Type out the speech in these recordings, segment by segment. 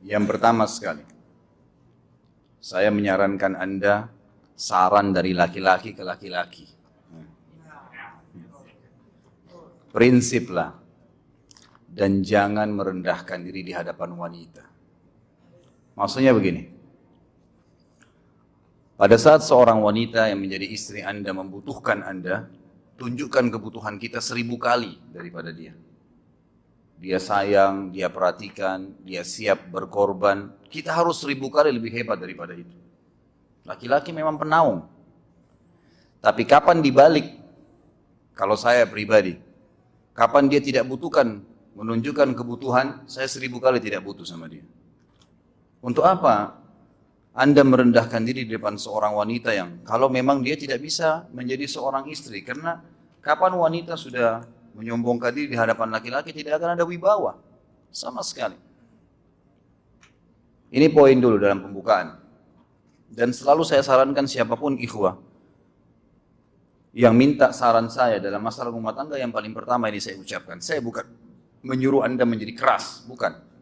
Yang pertama sekali, saya menyarankan Anda saran dari laki-laki ke laki-laki. Prinsiplah dan jangan merendahkan diri di hadapan wanita. Maksudnya begini, pada saat seorang wanita yang menjadi istri Anda membutuhkan Anda, tunjukkan kebutuhan kita 1000 kali daripada dia. Dia sayang, dia perhatikan, dia siap berkorban. Kita harus 1000 kali lebih hebat daripada itu. Laki-laki memang penaung. Tapi kapan dibalik, kalau saya pribadi, kapan dia tidak butuhkan, menunjukkan kebutuhan, saya 1000 kali tidak butuh sama dia. Untuk apa Anda merendahkan diri di depan seorang wanita yang kalau memang dia tidak bisa menjadi seorang istri? Karena kapan wanita sudah menyombongkan diri di hadapan laki-laki, tidak akan ada wibawa sama sekali. Ini poin dulu dalam pembukaan. Dan selalu saya sarankan siapapun ikhwah yang minta saran saya dalam masalah rumah tangga, yang paling pertama ini saya ucapkan, saya bukan menyuruh Anda menjadi keras, bukan.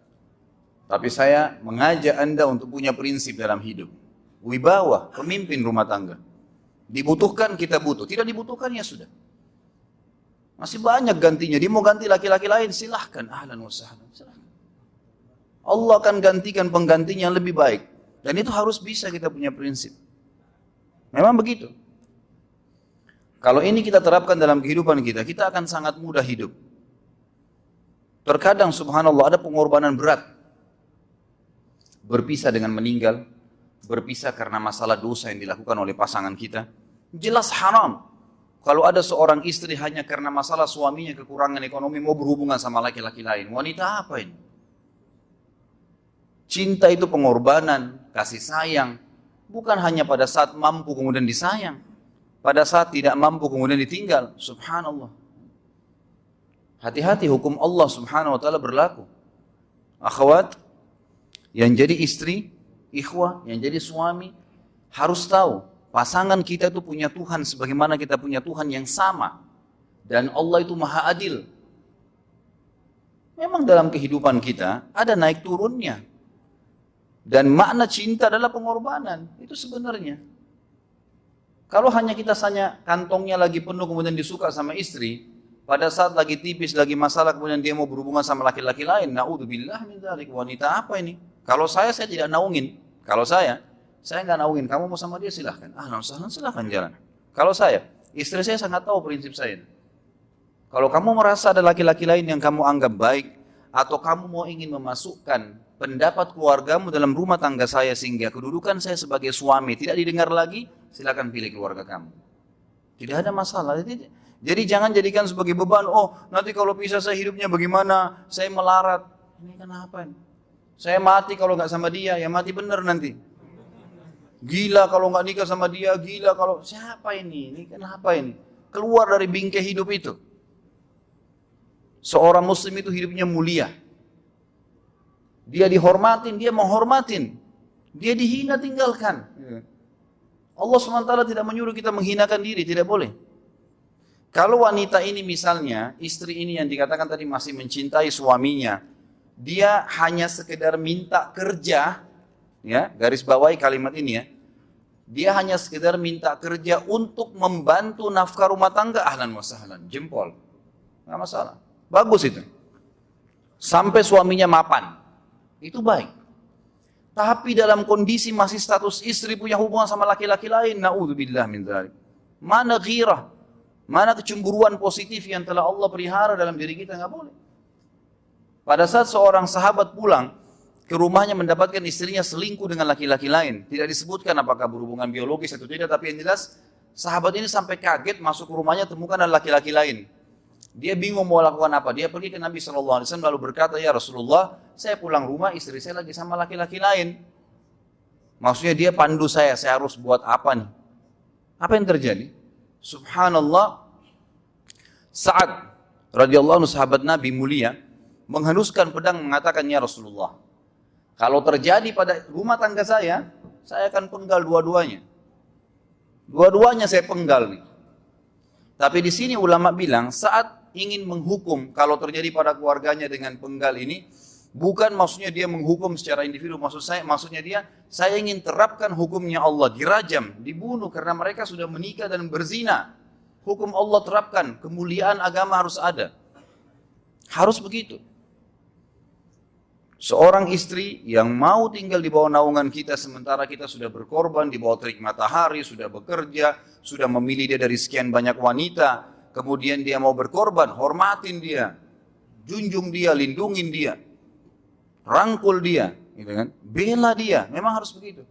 Tapi saya mengajak Anda untuk punya prinsip dalam hidup. Wibawa, pemimpin rumah tangga. Dibutuhkan, kita butuh. Tidak dibutuhkan, ya sudah. Masih banyak gantinya. Dia mau ganti laki-laki lain, silahkan. Ahlan wa sahlan. Silahkan. Allah akan gantikan penggantinya yang lebih baik. Dan itu harus bisa kita punya prinsip. Memang begitu. Kalau ini kita terapkan dalam kehidupan kita, kita akan sangat mudah hidup. Terkadang subhanallah ada pengorbanan berat. Berpisah dengan meninggal, berpisah karena masalah dosa yang dilakukan oleh pasangan kita. Jelas haram. Kalau ada seorang istri hanya karena masalah suaminya kekurangan ekonomi mau berhubungan sama laki-laki lain. Wanita apa ini? Cinta itu pengorbanan, kasih sayang. Bukan hanya pada saat mampu kemudian disayang. Pada saat tidak mampu kemudian ditinggal. Subhanallah. Hati-hati, hukum Allah subhanahu wa ta'ala berlaku. Akhwat, yang jadi istri, ikhwah, yang jadi suami, harus tahu, pasangan kita itu punya Tuhan sebagaimana kita punya Tuhan yang sama. Dan Allah itu maha adil. Memang dalam kehidupan kita, ada naik turunnya. Dan makna cinta adalah pengorbanan, itu sebenarnya. Kalau hanya kita kantongnya lagi penuh kemudian disuka sama istri, pada saat lagi tipis, lagi masalah, kemudian dia mau berhubungan sama laki-laki lain, na'udzubillah min dzalik, wanita apa ini? Kalau saya tidak naungin. Kalau saya nggak naungin. Kamu mau sama dia silahkan. Silahkan jalan. Kalau saya, istri saya sangat tahu prinsip saya. Kalau kamu merasa ada laki-laki lain yang kamu anggap baik, atau kamu mau ingin memasukkan pendapat keluargamu dalam rumah tangga saya sehingga kedudukan saya sebagai suami tidak didengar lagi, silakan pilih keluarga kamu. Tidak ada masalah. Jadi jangan jadikan sebagai beban. Oh, nanti kalau pisah saya hidupnya bagaimana? Saya melarat. Ini kenapa ini? Saya mati kalau nggak sama dia, ya mati bener nanti. Gila kalau nggak nikah sama dia, gila kalau siapa ini? Ini kenapa ini? Keluar dari bingkai hidup itu. Seorang muslim itu hidupnya mulia. Dia dihormatin, dia menghormatin. Dia dihina, tinggalkan. Allah SWT tidak menyuruh kita menghinakan diri, tidak boleh. Kalau wanita ini misalnya, istri ini yang dikatakan tadi masih mencintai suaminya, dia hanya sekedar minta kerja, ya, garis bawahi kalimat ini ya. Dia hanya sekedar minta kerja untuk membantu nafkah rumah tangga, ahlan wa sahlan, jempol. Enggak masalah. Bagus itu. Sampai suaminya mapan. Itu baik. Tapi dalam kondisi masih status istri punya hubungan sama laki-laki lain, na'udzubillah min dzalik. Mana ghirah? Mana kecemburuan positif yang telah Allah pelihara dalam diri kita? Enggak boleh. Pada saat seorang sahabat pulang ke rumahnya mendapatkan istrinya selingkuh dengan laki-laki lain. Tidak disebutkan apakah berhubungan biologis atau tidak, tapi yang jelas sahabat ini sampai kaget masuk ke rumahnya temukan ada laki-laki lain. Dia bingung mau lakukan apa. Dia pergi ke Nabi SAW lalu berkata, ya Rasulullah, saya pulang rumah istri saya lagi sama laki-laki lain. Maksudnya dia pandu saya harus buat apa nih? Apa yang terjadi? Subhanallah, Sa'ad radhiyallahu anhu sahabat Nabi mulia, menghenuskan pedang mengatakan, ya Rasulullah, kalau terjadi pada rumah tangga saya akan penggal dua-duanya. Dua-duanya saya penggal nih. Tapi di sini ulama bilang saat ingin menghukum kalau terjadi pada keluarganya dengan penggal ini, Bukan maksudnya dia menghukum secara individu, maksudnya dia, saya ingin terapkan hukumnya Allah, dirajam, dibunuh karena mereka sudah menikah dan berzina. Hukum Allah terapkan, kemuliaan agama harus ada. Harus begitu. Seorang istri yang mau tinggal di bawah naungan kita sementara kita sudah berkorban di bawah terik matahari, sudah bekerja, sudah memilih dia dari sekian banyak wanita, kemudian dia mau berkorban, hormatin dia, junjung dia, lindungin dia. Rangkul dia, gitu kan? Bela dia, memang harus begitu.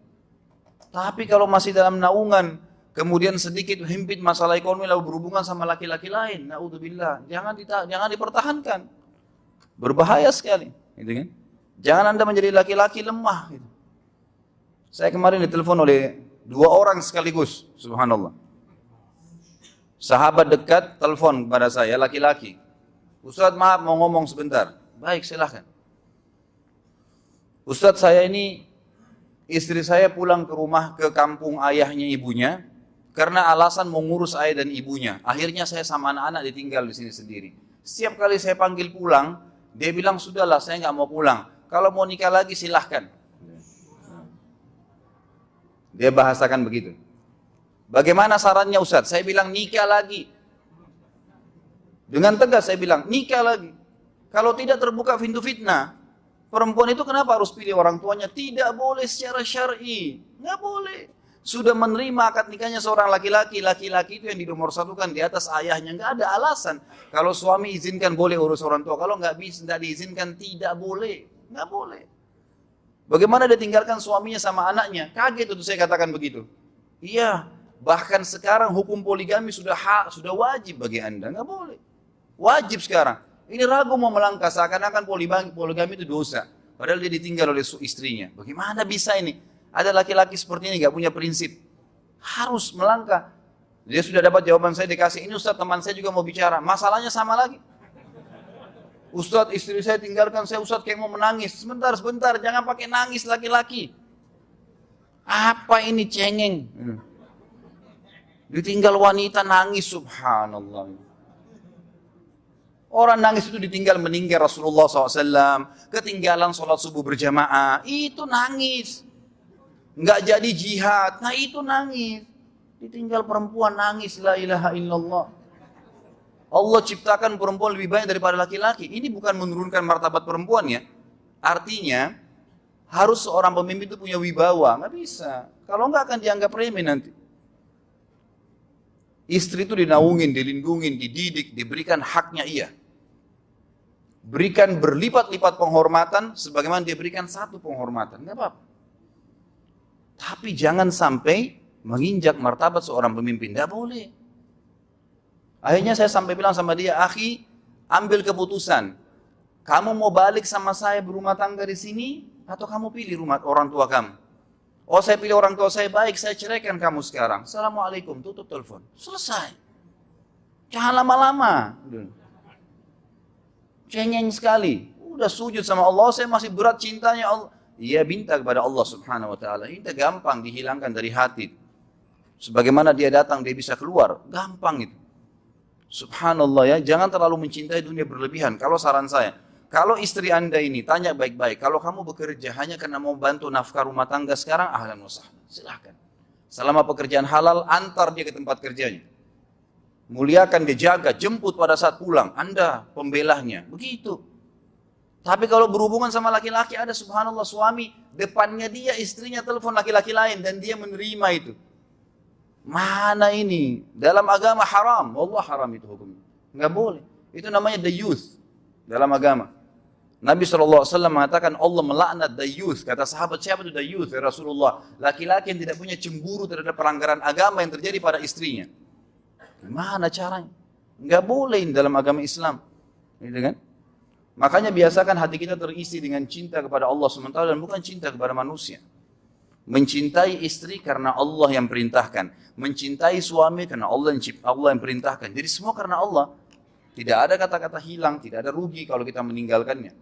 Tapi kalau masih dalam naungan, kemudian sedikit himpit masalah ekonomi lalu berhubungan sama laki-laki lain, naudzubillah, jangan dipertahankan. Berbahaya sekali, gitu kan? Jangan Anda menjadi laki-laki lemah. Gitu. Saya kemarin ditelepon oleh 2 orang sekaligus, subhanallah. Sahabat dekat telepon kepada saya, laki-laki. Ustaz, maaf mau ngomong sebentar. Baik, silahkan. Ustadz, saya ini, istri saya pulang ke rumah ke kampung ayahnya ibunya karena alasan mau ngurus ayah dan ibunya. Akhirnya saya sama anak-anak ditinggal di sini sendiri. Setiap kali saya panggil pulang, dia bilang, sudahlah saya nggak mau pulang. Kalau mau nikah lagi silahkan. Dia bahasakan begitu. Bagaimana sarannya Ustadz? Saya bilang nikah lagi. Dengan tegas saya bilang, nikah lagi. Kalau tidak terbuka pintu fitnah. Perempuan itu kenapa harus pilih orang tuanya? Tidak boleh secara syar'i, nggak boleh. Sudah menerima akad nikahnya seorang laki-laki, laki-laki itu yang dinomorsatukan di atas ayahnya, nggak ada alasan. Kalau suami izinkan boleh urus orang tua, kalau nggak bisa, nggak diizinkan tidak boleh, nggak boleh. Bagaimana dia tinggalkan suaminya sama anaknya? Kaget itu saya katakan begitu. Iya, bahkan sekarang hukum poligami sudah wajib bagi Anda, nggak boleh. Wajib sekarang. Ini ragu mau melangkah, seakan-akan poligami itu dosa. Padahal dia ditinggal oleh istrinya. Bagaimana bisa ini? Ada laki-laki seperti ini gak punya prinsip. Harus melangkah. Dia sudah dapat jawaban saya dikasih. Ini Ustaz, teman saya juga mau bicara. Masalahnya sama lagi. Ustaz, istri saya tinggalkan saya, Ustaz kayak mau menangis. Sebentar, jangan pakai nangis laki-laki. Apa ini cengeng? Ditinggal wanita nangis, subhanallah. Orang nangis itu ditinggal meninggal Rasulullah SAW, ketinggalan sholat subuh berjamaah, itu nangis. Nggak jadi jihad, nah itu nangis. Ditinggal perempuan nangis, la ilaha illallah. Allah ciptakan perempuan lebih banyak daripada laki-laki. Ini bukan menurunkan martabat perempuan ya. Artinya, harus seorang pemimpin itu punya wibawa, nggak bisa. Kalau nggak akan dianggap remeh nanti. Istri itu dinaungin, dilindungin, dididik, diberikan haknya ia. Berikan berlipat-lipat penghormatan sebagaimana dia berikan satu penghormatan, nggak apa-apa. Tapi jangan sampai menginjak martabat seorang pemimpin, nggak boleh. Akhirnya saya sampai bilang sama dia, akhi, ambil keputusan. Kamu mau balik sama saya berumah tangga di sini atau kamu pilih rumah orang tua kamu? Oh, saya pilih orang tua saya, baik, saya ceraikan kamu sekarang. Assalamualaikum, tutup telepon. Selesai. Jangan lama-lama. Cengeng sekali. Udah sujud sama Allah, saya masih berat cintanya Allah. Ia minta kepada Allah subhanahu wa ta'ala. Ini gampang dihilangkan dari hati. Sebagaimana dia datang, dia bisa keluar. Gampang itu. Subhanallah ya, jangan terlalu mencintai dunia berlebihan. Kalau saran saya, kalau istri Anda ini tanya baik-baik, kalau kamu bekerja hanya karena mau bantu nafkah rumah tangga sekarang, ahlan wa sahlan, silahkan. Selama pekerjaan halal, antar dia ke tempat kerjanya. Muliakan dia, jaga, jemput pada saat pulang. Anda pembelahnya, begitu. Tapi kalau berhubungan sama laki-laki, ada subhanallah suami, depannya dia, istrinya telepon laki-laki lain, dan dia menerima itu. Mana ini? Dalam agama haram. Wallah haram itu hukumnya. Nggak boleh. Itu namanya the youth dalam agama. Nabi SAW mengatakan Allah melaknat the youth. Kata sahabat, siapa itu the youth ya Rasulullah? Laki-laki yang tidak punya cemburu terhadap pelanggaran agama yang terjadi pada istrinya. Gimana caranya? Nggak boleh dalam agama Islam. Gitu kan? Makanya biasakan hati kita terisi dengan cinta kepada Allah SWT dan bukan cinta kepada manusia. Mencintai istri karena Allah yang perintahkan. Mencintai suami karena Allah yang perintahkan. Jadi semua karena Allah. Tidak ada kata-kata hilang, tidak ada rugi kalau kita meninggalkannya.